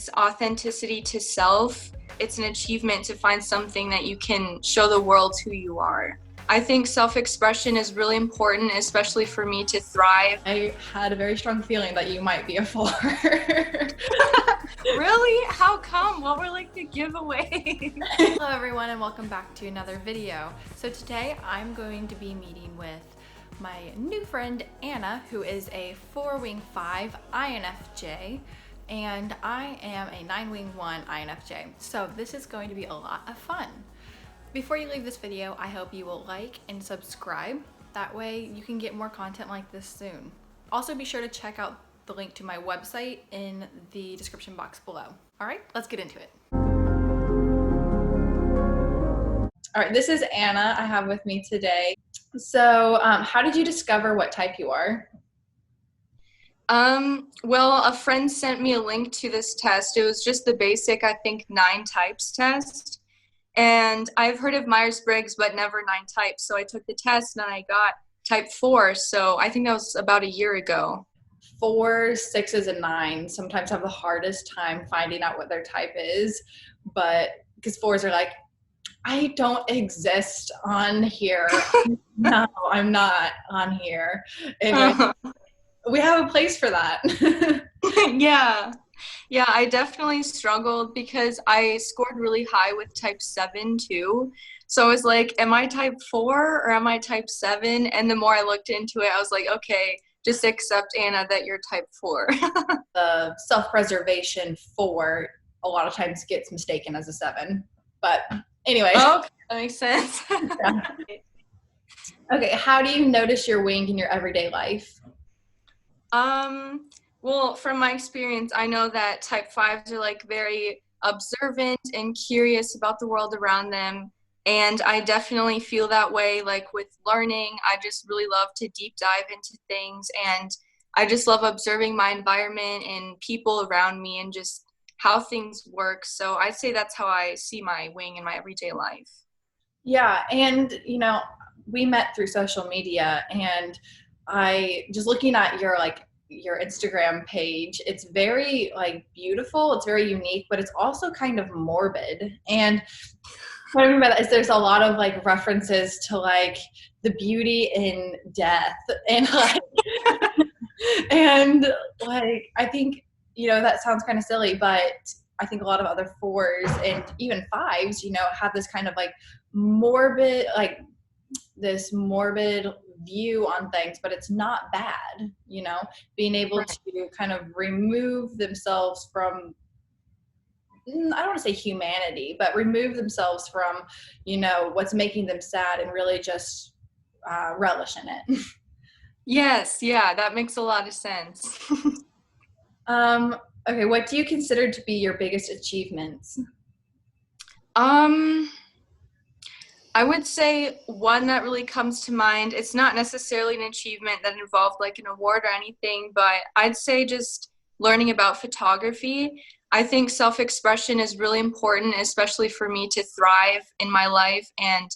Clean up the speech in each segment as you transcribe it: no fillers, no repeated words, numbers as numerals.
is authenticity to self. It's an achievement to find something that you can show the world who you are. I think self-expression is really important, especially for me to thrive. I had a very strong feeling that you might be a 4. Really? How come? What were like the giveaways? Hello everyone and welcome back to another video. So today I'm going to be meeting with my new friend Anna, who is a 4-wing 5 INFJ, and I am a 9-wing 1 INFJ. So this is going to be a lot of fun. Before you leave this video, I hope you will like and subscribe. That way you can get more content like this soon. Also be sure to check out the link to my website in the description box below. All right, let's get into it. All right, this is Anna I have with me today. So how did you discover what type you are? Well, a friend sent me a link to this test. It was just the basic, I think, 9 types test. And I've heard of Myers-Briggs, but never 9 types. So I took the test and I got type 4. So I think that was about a year ago. 4s, 6s, and 9s sometimes have the hardest time finding out what their type is, but because 4s are like, I don't exist on here. No, I'm not on here. And we have a place for that. Yeah, I definitely struggled because I scored really high with type 7 too. So I was like, am I type 4 or am I type 7? And the more I looked into it, I was like, okay, just accept, Anna, that you're type 4. The self-preservation 4 a lot of times gets mistaken as a 7. But anyway. Okay, that makes sense. Yeah. Okay, how do you notice your wing in your everyday life? Well, from my experience, I know that type 5s are like very observant and curious about the world around them. And I definitely feel that way, like with learning. I just really love to deep dive into things, and I just love observing my environment and people around me and just how things work. So I'd say that's how I see my wing in my everyday life. Yeah, and we met through social media, and I just looking at your Instagram page, it's very beautiful, it's very unique, but it's also kind of morbid. And what I mean by that is there's a lot of references to the beauty in death and and I think that sounds kind of silly, but I think a lot of other 4s and even 5s have this kind of morbid this morbid view on things, but it's not bad, being able Right. to kind of remove themselves from, I don't want to say humanity, but remove themselves from, what's making them sad and really just relish in it. Yes, yeah, that makes a lot of sense. Okay, what do you consider to be your biggest achievements? I would say one that really comes to mind, it's not necessarily an achievement that involved an award or anything, but I'd say just learning about photography. I think self-expression is really important, especially for me to thrive in my life. And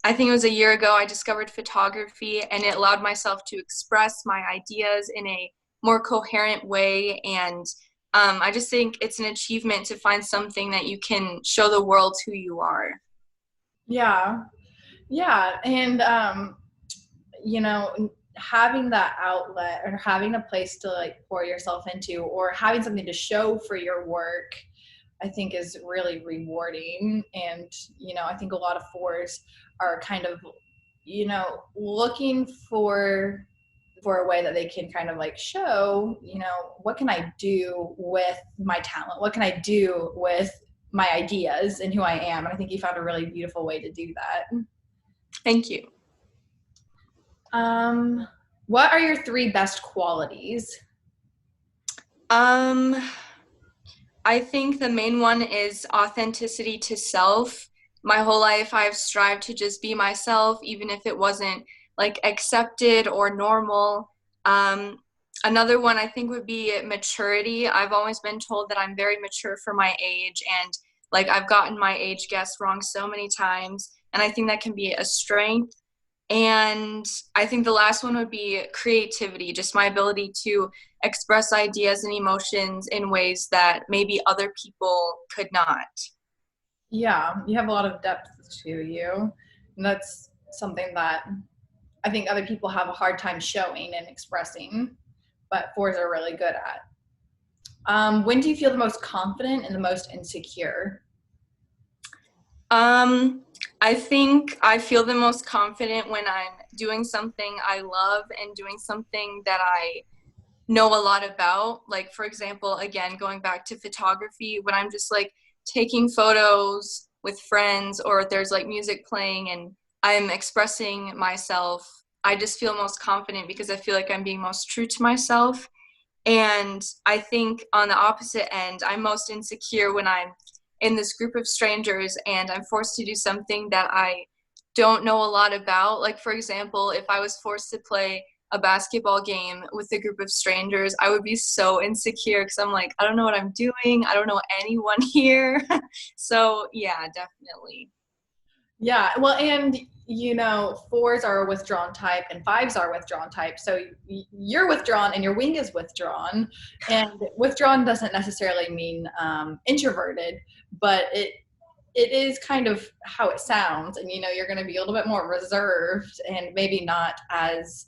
I think it was a year ago I discovered photography, and it allowed myself to express my ideas in a more coherent way. And I just think it's an achievement to find something that you can show the world who you are. Yeah. And, having that outlet or having a place to pour yourself into, or having something to show for your work, I think is really rewarding. And, I think a lot of 4s are kind of, looking for a way that they can kind of show, what can I do with my talent? What can I do with my ideas and who I am? And I think you found a really beautiful way to do that. Thank you. What are your 3 best qualities? I think the main one is authenticity to self. My whole life I've strived to just be myself, even if it wasn't accepted or normal. Another one I think would be maturity. I've always been told that I'm very mature for my age, and I've gotten my age guess wrong so many times, and I think that can be a strength. And I think the last one would be creativity, just my ability to express ideas and emotions in ways that maybe other people could not. Yeah, you have a lot of depth to you. And that's something that I think other people have a hard time showing and expressing, but fours are really good at. When do you feel the most confident and the most insecure? I think I feel the most confident when I'm doing something I love and doing something that I know a lot about. Like, for example, again, going back to photography, when I'm just like taking photos with friends or there's like music playing and I'm expressing myself, I just feel most confident because I feel like I'm being most true to myself. And I think on the opposite end, I'm most insecure when I'm in this group of strangers and I'm forced to do something that I don't know a lot about. Like, for example, if I was forced to play a basketball game with a group of strangers, I would be so insecure because I'm like, I don't know what I'm doing. I don't know anyone here. So, yeah, definitely. Yeah, well, and fours are a withdrawn type and fives are withdrawn type. So you're withdrawn and your wing is withdrawn. And withdrawn doesn't necessarily mean introverted, but it is kind of how it sounds. And you're going to be a little bit more reserved and maybe not as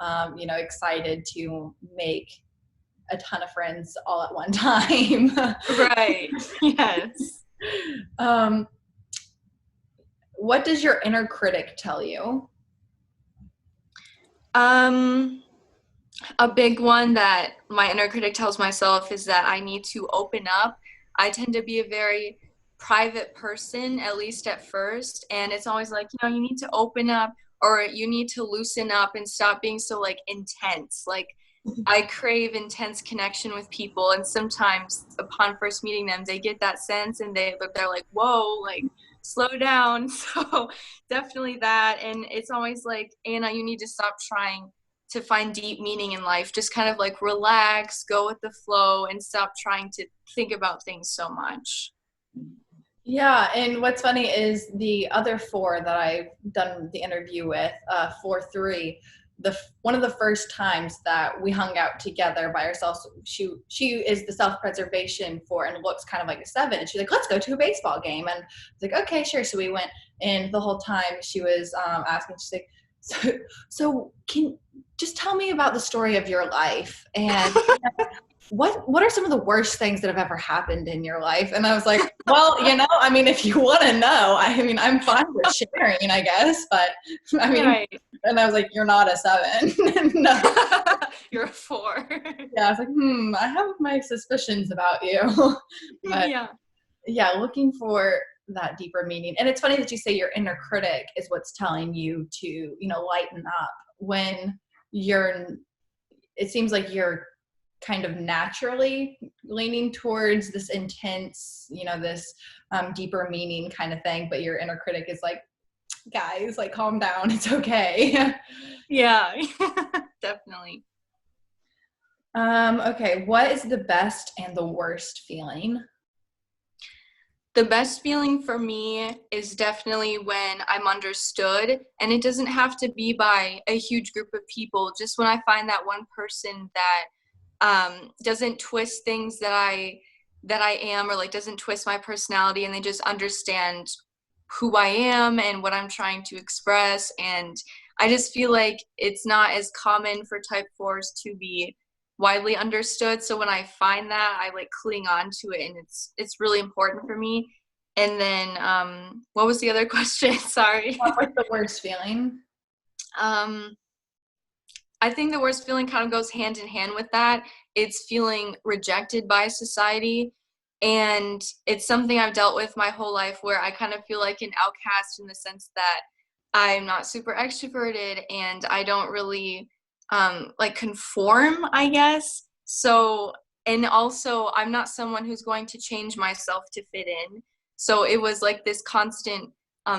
excited to make a ton of friends all at one time. Right. Yes. um, what does your inner critic tell you? Um, a big one that my inner critic tells myself is that I need to open up. I tend to be a very private person, at least at first, and it's always like, you need to open up or you need to loosen up and stop being so like intense. Like I crave intense connection with people, and sometimes upon first meeting them, they get that sense and they're like, "Whoa, like slow down." So definitely that, and it's always like, Anna, you need to stop trying to find deep meaning in life. Just kind of like relax, go with the flow, and stop trying to think about things so much. Yeah, and what's funny is the other four that I've done the interview with, 4-3, one of the first times that we hung out together by ourselves, she is the self-preservation four and looks kind of like a 7, and she's like, let's go to a baseball game, and I was like, okay, sure. So we went, and the whole time she was asking, she's like, so can just tell me about the story of your life, and what are some of the worst things that have ever happened in your life? And I was like, well, I mean, if you want to know, I mean, I'm fine with sharing, I guess, but I mean, Right. and I was like, you're not a 7. No. You're a 4. Yeah, I was like, I have my suspicions about you. But Yeah. yeah, looking for that deeper meaning. And it's funny that you say your inner critic is what's telling you to, lighten up when it seems like you're kind of naturally leaning towards this intense, this deeper meaning kind of thing, but your inner critic is like, guys, like, calm down, it's okay. Yeah. Definitely. Okay, what is the best and the worst feeling? The best feeling for me is definitely when I'm understood, and it doesn't have to be by a huge group of people. Just when I find that one person that doesn't twist things that I am, or like doesn't twist my personality, and they just understand who I am and what I'm trying to express. And I just feel like it's not as common for type 4s to be widely understood. So when I find that, I like cling on to it, and it's really important for me. And then what was the other question? Sorry. What was the worst feeling? um I think the worst feeling kind of goes hand in hand with that. It's feeling rejected by society. And it's something I've dealt with my whole life, where I kind of feel like an outcast in the sense that I'm not super extroverted and I don't really like conform, I guess. So, and also I'm not someone who's going to change myself to fit in. So it was like this constant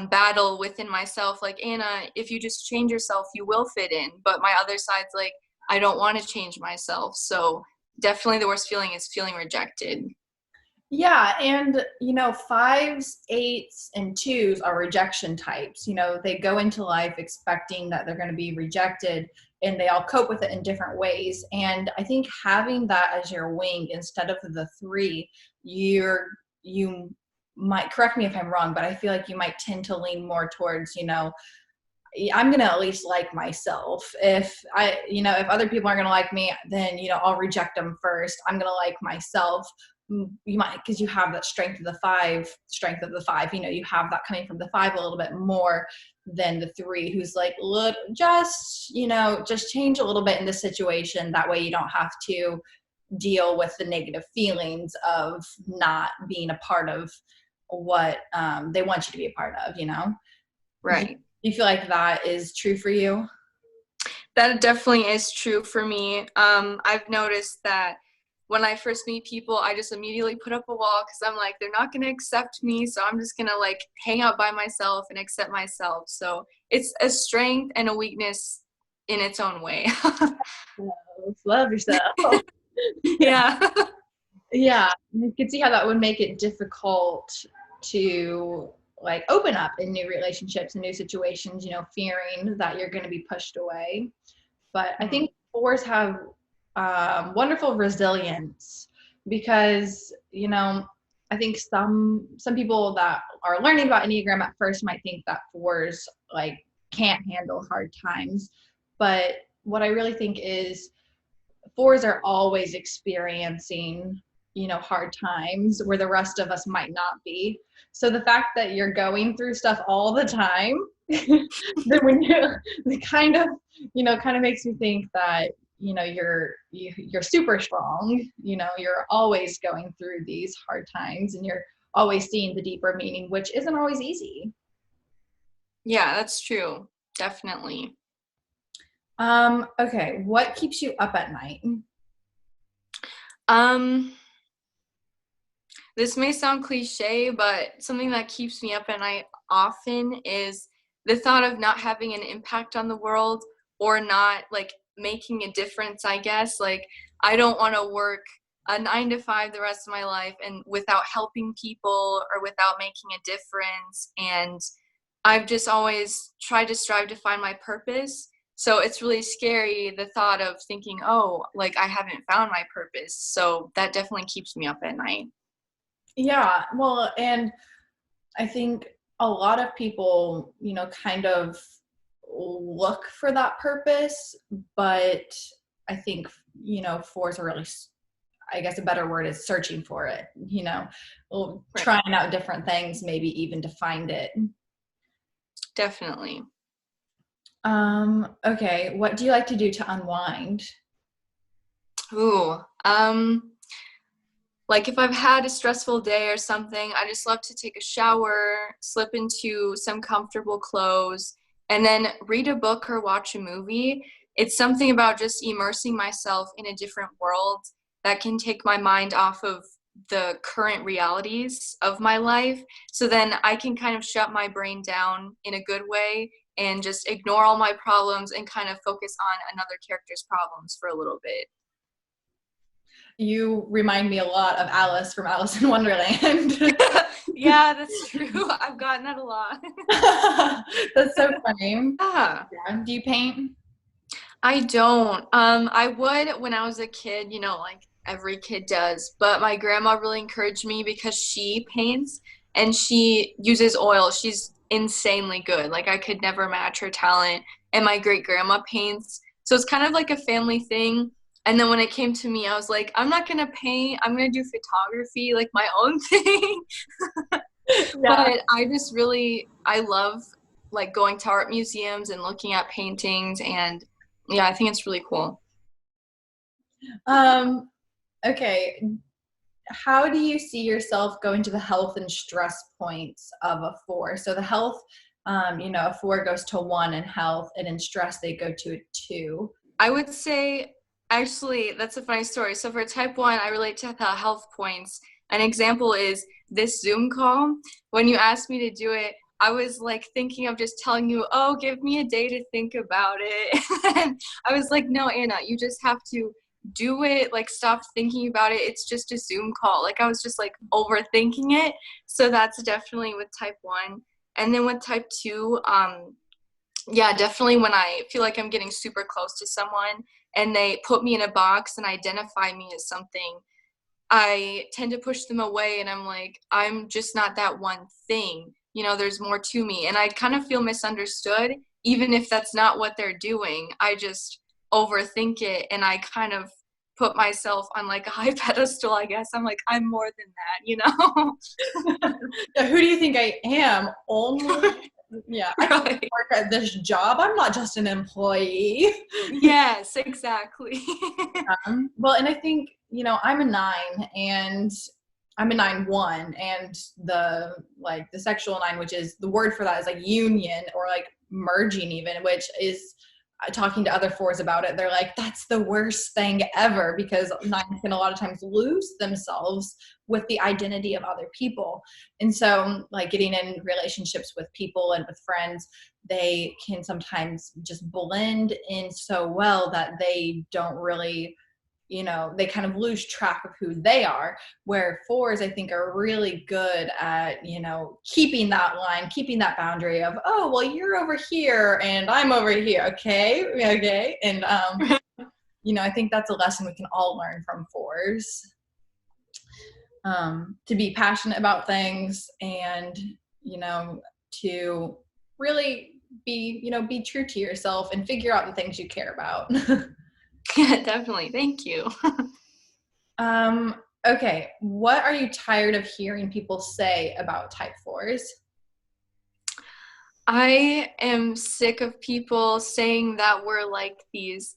battle within myself, like, Anna, if you just change yourself, you will fit in. But my other side's like, I don't want to change myself. So definitely the worst feeling is feeling rejected. Yeah, and fives, eights, and twos are rejection types. They go into life expecting that they're going to be rejected, and they all cope with it in different ways. And I think having that as your wing instead of the three, you might, correct me if I'm wrong, but I feel like you might tend to lean more towards, I'm going to at least like myself. If other people aren't going to like me, then, I'll reject them first. I'm going to like myself. You might, because you have that strength of the five, you have that coming from the five a little bit more than the three, who's like, look, just change a little bit in the situation. That way you don't have to deal with the negative feelings of not being a part of what they want you to be a part of, Right. You feel like that is true for you? That definitely is true for me. I've noticed that when I first meet people, I just immediately put up a wall because I'm like, they're not going to accept me. So I'm just going to like hang out by myself and accept myself. So it's a strength and a weakness in its own way. Love yourself. Yeah. Yeah. You can see how that would make it difficult to like open up in new relationships and new situations, fearing that you're going to be pushed away. But I think fours have wonderful resilience because, I think some people that are learning about Enneagram at first might think that fours like can't handle hard times. But what I really think is fours are always experiencing, hard times where the rest of us might not be. So the fact that you're going through stuff all the time, then when it kind of makes me think that, you're super strong, you're always going through these hard times and you're always seeing the deeper meaning, which isn't always easy. Yeah, that's true. Definitely. Okay. What keeps you up at night? Um, this may sound cliche, but something that keeps me up at night often is the thought of not having an impact on the world or not like making a difference, I guess. Like, I don't want to work a 9 to 5 the rest of my life and without helping people or without making a difference. And I've just always tried to strive to find my purpose. So it's really scary, the thought of thinking, oh, like I haven't found my purpose. So that definitely keeps me up at night. Yeah, well, and I think a lot of people, kind of look for that purpose, but I think, fours are really, I guess a better word is searching for it, Right. trying out different things, maybe even to find it. Definitely. Okay, what do you like to do to unwind? Ooh, like if I've had a stressful day or something, I just love to take a shower, slip into some comfortable clothes, and then read a book or watch a movie. It's something about just immersing myself in a different world that can take my mind off of the current realities of my life. So then I can kind of shut my brain down in a good way and just ignore all my problems and kind of focus on another character's problems for a little bit. You remind me a lot of Alice from Alice in Wonderland. Yeah, that's true. I've gotten that a lot. That's so funny. Yeah. Yeah. Do you paint? I don't. I would when I was a kid, like every kid does, but my grandma really encouraged me because she paints and she uses oil. She's insanely good. Like I could never match her talent. And my great grandma paints. So it's kind of like a family thing. And then when it came to me, I was like, I'm not gonna paint. I'm gonna do photography, like my own thing. Yeah. But I love like going to art museums and looking at paintings, and yeah, I think it's really cool. Okay. How do you see yourself going to the health and stress points of a four? So the health, a four goes to one in health, and in stress they go to a two. I would say, actually, that's a funny story. So for type 1, I relate to the health points. An example is this Zoom call. When you asked me to do it, I was like thinking of just telling you, oh, give me a day to think about it. And I was like, no, Anna, you just have to do it, like stop thinking about it. It's just a Zoom call. Like I was just like overthinking it. So that's definitely with type 1. And then with type 2, yeah, definitely when I feel like I'm getting super close to someone and they put me in a box and identify me as something, I tend to push them away, and I'm like, I'm just not that one thing. There's more to me. And I kind of feel misunderstood, even if that's not what they're doing. I just overthink it, and I kind of put myself on like a high pedestal, I guess. I'm like, I'm more than that. Yeah, who do you think I am? Only, yeah, I can Right. work at this job. I'm not just an employee. Yes, exactly. Well, and I think, I'm a 9 and I'm a 9-1, and the sexual 9, which is the word for that is like union or like merging even, which is talking to other 4s about it. They're like, that's the worst thing ever, because 9s can a lot of times lose themselves with the identity of other people. And so like getting in relationships with people and with friends, they can sometimes just blend in so well that they don't really, they kind of lose track of who they are, where 4s, I think, are really good at, keeping that line, keeping that boundary of, oh, well, you're over here and I'm over here. Okay. And, I think that's a lesson we can all learn from 4s, to be passionate about things and, to really be true to yourself and figure out the things you care about. Yeah, definitely. Thank you. Okay. What are you tired of hearing people say about type 4s? I am sick of people saying that we're like these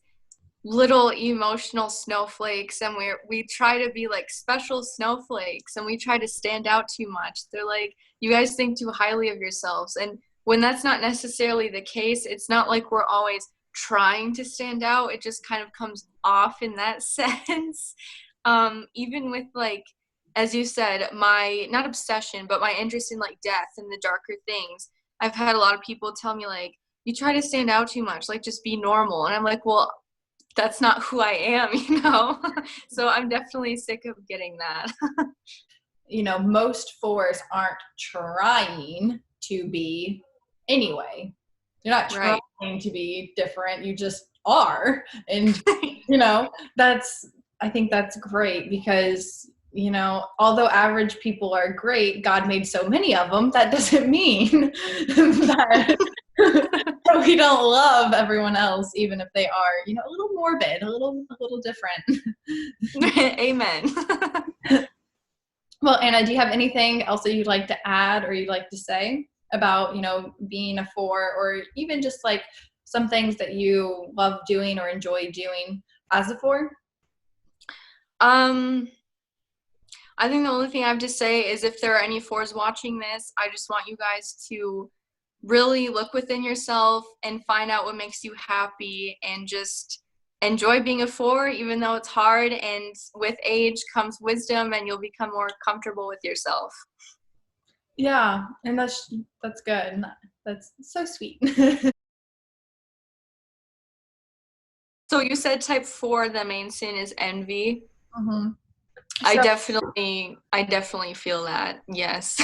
little emotional snowflakes, and we try to be like special snowflakes, and we try to stand out too much. They're like, you guys think too highly of yourselves. And when that's not necessarily the case, it's not like we're always trying to stand out. It just kind of comes off in that sense. Even with like, as you said, my not obsession, but my interest in like death and the darker things. I've had a lot of people tell me like, you try to stand out too much, like just be normal. And I'm like, well, that's not who I am. So I'm definitely sick of getting that. Most 4s aren't trying to be anyway. You're not Right. trying to be different. You just are. And, I think that's great because, although average people are great, God made so many of them, that doesn't mean that we don't love everyone else, even if they are, a little morbid, a little different. Amen. Well, Anna, do you have anything else that you'd like to add or you'd like to say about, being a 4, or even just like some things that you love doing or enjoy doing as a 4? I think the only thing I have to say is if there are any 4s watching this, I just want you guys to really look within yourself and find out what makes you happy, and just enjoy being a 4, even though it's hard. And with age comes wisdom, and you'll become more comfortable with yourself. Yeah, and that's good. That's so sweet. So you said type 4, the main sin is envy. Mm-hmm. I definitely feel that. Yes.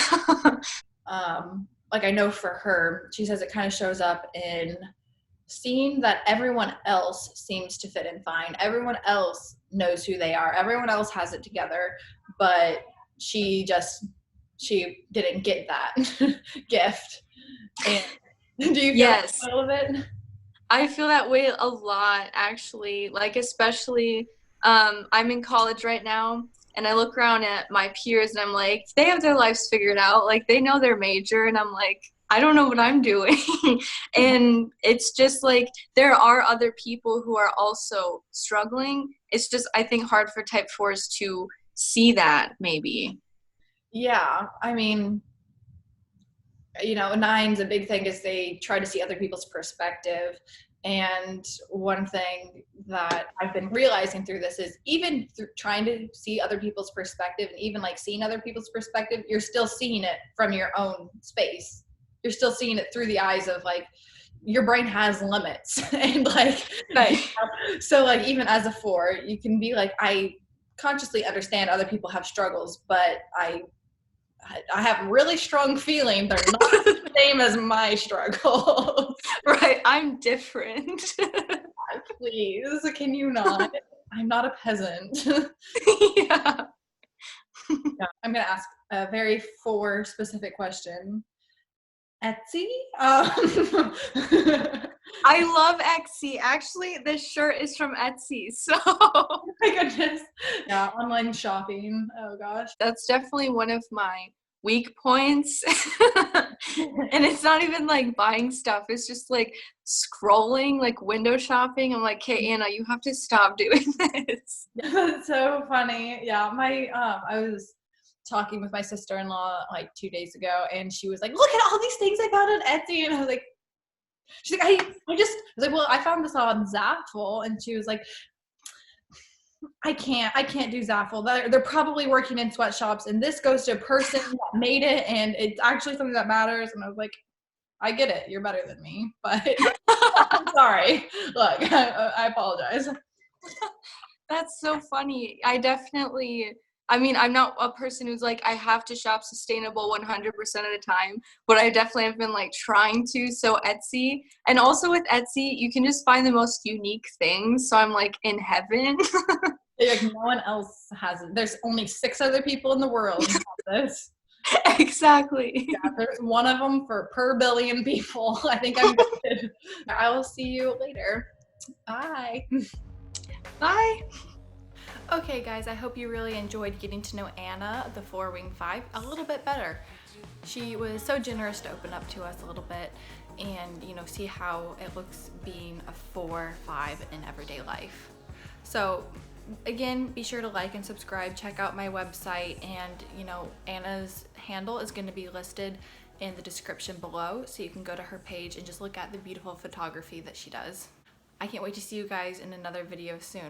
Like I know for her, she says it kind of shows up in seeing that everyone else seems to fit in fine. Everyone else knows who they are. Everyone else has it together, but she didn't get that gift. And do you feel Yes. a little bit? I feel that way a lot, actually. Like, especially, I'm in college right now, and I look around at my peers, and I'm like, they have their lives figured out. Like, they know their major, and I'm like, I don't know what I'm doing. And it's just like, there are other people who are also struggling. It's just, I think, hard for type 4s to see that, maybe. Yeah, I mean, 9's a big thing is they try to see other people's perspective. And one thing that I've been realizing through this is even through trying to see other people's perspective, and even like seeing other people's perspective, you're still seeing it from your own space. You're still seeing it through the eyes of like, your brain has limits. And like, Right. so like even as a 4, you can be like, I consciously understand other people have struggles, but I have really strong feeling they're not the same as my struggles. Right, I'm different. Please, can you not? I'm not a peasant. Yeah. Yeah, I'm gonna ask a very 4 specific question. Etsy? I love Etsy. Actually, this shirt is from Etsy, so My goodness. Yeah, online shopping. Oh gosh. that's definitely one of my weak points. And it's not even like buying stuff, it's just like scrolling, like window shopping. I'm like, okay, Anna, you have to stop doing this. That's so funny. Yeah, my I was talking with my sister-in-law like 2 days ago, and she was like, "Look at all these things I found on Etsy," and I was like, she's like, I was like, "Well, I found this on Zappful," and she was like, I can't do Zaffle. They're probably working in sweatshops, and this goes to a person that made it, and it's actually something that matters." And I was like, I get it. You're better than me, but I'm sorry. Look, I apologize. That's so funny. I mean, I'm not a person who's like, I have to shop sustainable 100% of the time, but I definitely have been like trying to. So Etsy, and also with Etsy, you can just find the most unique things. So I'm like in heaven. Like no one else has it. There's only 6 other people in the world who have this. Exactly. Yeah, there's one of them per billion people. I think I'm good. I will see you later. Bye. Bye. Okay guys, I hope you really enjoyed getting to know Anna, the 4-wing 5, a little bit better. She was so generous to open up to us a little bit and, you know, see how it looks being a 4-5 in everyday life. So again, be sure to like and subscribe, check out my website, and you know, Anna's handle is going to be listed in the description below, so you can go to her page and just look at the beautiful photography that she does. I can't wait to see you guys in another video soon.